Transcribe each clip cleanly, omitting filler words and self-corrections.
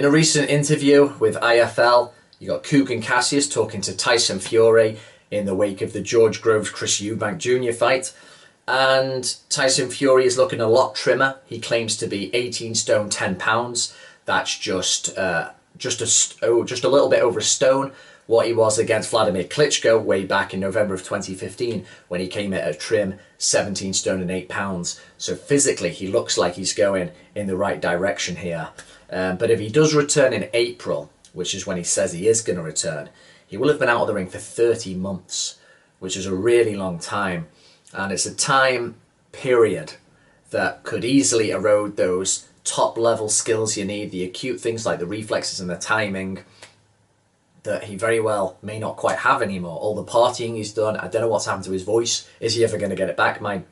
In a recent interview with IFL, you got Kugan Cassius talking to Tyson Fury in the wake of the George Groves-Chris Eubank Jr. fight. And Tyson Fury is looking a lot trimmer. He claims to be 18 stone 10 pounds. That's just a little bit over a stone what he was against Vladimir Klitschko way back in November of 2015 when he came at a trim 17 stone and 8 pounds. So physically he looks like he's going in the right direction here. But if he does return in April, which is when he says he is going to return, he will have been out of the ring for 30 months, which is a really long time. And it's a time period that could easily erode those top level skills you need, the acute things like the reflexes and the timing that he very well may not quite have anymore. All the partying he's done, I don't know what's happened to his voice. Is he ever going to get it back? My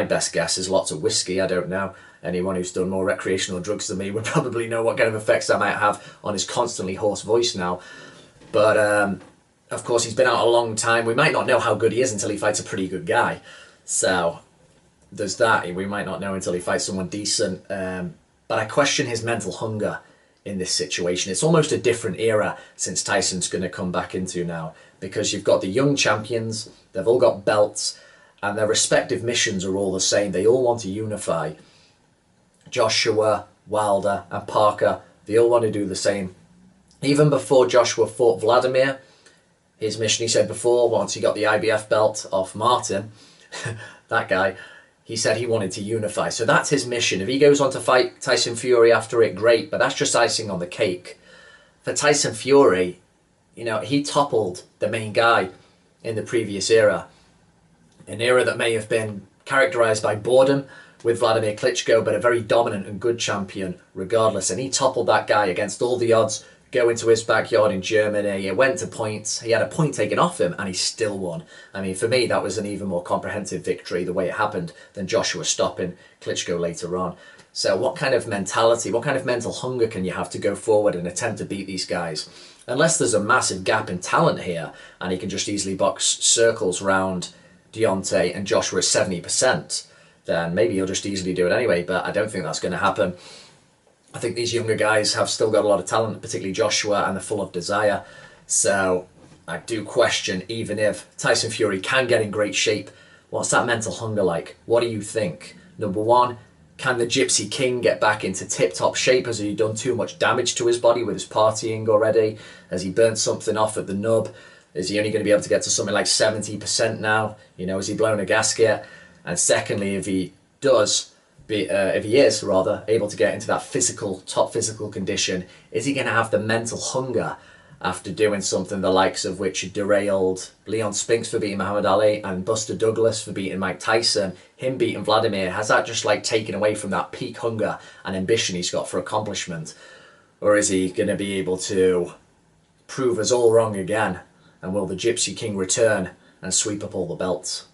best guess is lots of whiskey, I don't know. Anyone who's done more recreational drugs than me would probably know what kind of effects that might have on his constantly hoarse voice now. But of course, he's been out a long time. We might not know how good he is until he fights a pretty good guy. So there's that. We might not know until he fights someone decent. But I question his mental hunger in this situation. It's almost a different era since Tyson's going to come back into now, because you've got the young champions, they've all got belts, and their respective missions are all the same. They all want to unify. Joshua, Wilder, and Parker, they all want to do the same. Even before Joshua fought Vladimir, his mission, he said before, once he got the IBF belt off Martin, that guy, he said he wanted to unify. So that's his mission. If he goes on to fight Tyson Fury after it, great, but that's just icing on the cake. For Tyson Fury, you know, he toppled the main guy in the previous era. An era that may have been characterized by boredom with Vladimir Klitschko, but a very dominant and good champion regardless. And he toppled that guy against all the odds, go into his backyard in Germany. It went to points. He had a point taken off him and he still won. I mean, for me, that was an even more comprehensive victory the way it happened than Joshua stopping Klitschko later on. So what kind of mentality, what kind of mental hunger can you have to go forward and attempt to beat these guys? Unless there's a massive gap in talent here and he can just easily box circles around Deontay and Joshua at 70%, then maybe he'll just easily do it anyway, but I don't think that's going to happen. I think these younger guys have still got a lot of talent, particularly Joshua, and they're full of desire. So I do question, even if Tyson Fury can get in great shape, what's that mental hunger like? What do you think? Number one, can the Gypsy King get back into tip-top shape? Has he done too much damage to his body with his partying already? Has he burnt something off at the nub? Is he only going to be able to get to something like 70% now? You know, has he blown a gasket? And secondly, if he is able to get into that top physical condition, is he going to have the mental hunger after doing something the likes of which derailed Leon Spinks for beating Muhammad Ali and Buster Douglas for beating Mike Tyson, him beating Vladimir? Has that just like taken away from that peak hunger and ambition he's got for accomplishment? Or is he going to be able to prove us all wrong again? And will the Gypsy King return and sweep up all the belts?